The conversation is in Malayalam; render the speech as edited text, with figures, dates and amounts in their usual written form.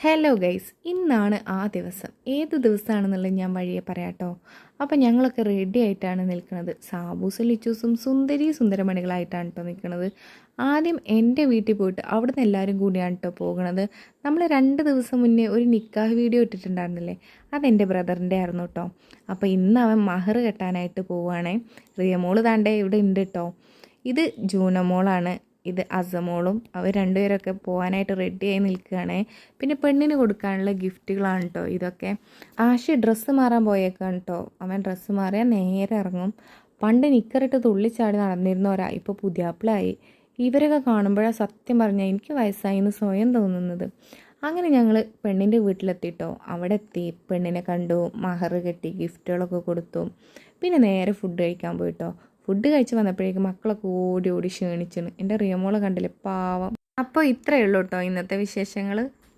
ഹലോ ഗൈസ്, ഇന്നാണ് ആ ദിവസം. ഏത് ദിവസമാണെന്നുള്ളത് ഞാൻ വഴിയെ പറയാട്ടോ. അപ്പം ഞങ്ങളൊക്കെ റെഡി ആയിട്ടാണ് നിൽക്കുന്നത്. സാബൂസും ലിച്ചൂസും സുന്ദരി സുന്ദരമണികളായിട്ടാണ് കേട്ടോ നിൽക്കുന്നത്. ആദ്യം എൻ്റെ വീട്ടിൽ പോയിട്ട് അവിടുന്ന് എല്ലാവരും കൂടിയാണ് കേട്ടോ പോകുന്നത്. നമ്മൾ 2 ദിവസം മുന്നേ ഒരു നിക്കാഹ് വീഡിയോ ഇട്ടിട്ടുണ്ടായിരുന്നില്ലേ, അതെൻ്റെ ബ്രദറിൻ്റെ ആയിരുന്നു കേട്ടോ. അപ്പോൾ ഇന്ന് അവൻ മഹർ കെട്ടാനായിട്ട് പോവുകയാണേ. റിയമോള് താണ്ടേ ഇവിടെ ഉണ്ട് കേട്ടോ. ഇത് ജൂനമോളാണ്, ഇത് അസമോളും. അവർ രണ്ടുപേരൊക്കെ പോകാനായിട്ട് റെഡിയായി നിൽക്കുകയാണ്. പിന്നെ പെണ്ണിന് കൊടുക്കാനുള്ള ഗിഫ്റ്റുകളാണ് കേട്ടോ ഇതൊക്കെ. ആഷി ഡ്രസ്സ് മാറാൻ പോയേക്കാണ് കേട്ടോ. അവൻ ഡ്രസ്സ് മാറിയാൽ നേരെ ഇറങ്ങും. പണ്ട് നിക്കറിട്ട് തുള്ളിച്ചാടി നടന്നിരുന്നവരാ ഇപ്പോൾ പുതിയാപ്പിളായി. ഇവരൊക്കെ കാണുമ്പോഴാണ് സത്യം പറഞ്ഞാൽ എനിക്ക് വയസ്സായി എന്ന് സ്വയം തോന്നുന്നത്. അങ്ങനെ ഞങ്ങൾ പെണ്ണിൻ്റെ വീട്ടിലെത്തിട്ടോ. അവിടെ എത്തി, പെണ്ണിനെ കണ്ടു, മഹർ കെട്ടി, ഗിഫ്റ്റുകളൊക്കെ കൊടുത്തു. പിന്നെ നേരെ ഫുഡ് കഴിക്കാൻ പോയിട്ടോ. ഫുഡ് കഴിച്ച് വന്നപ്പോഴേക്കും മക്കളൊക്കെ ഓടി ഓടി ക്ഷീണിച്ചിന്. എൻ്റെ റിയമോളെ കണ്ടില്ലേ, പാവം. അപ്പോൾ ഇത്രയേ ഉള്ളൂ കേട്ടോ ഇന്നത്തെ വിശേഷങ്ങൾ.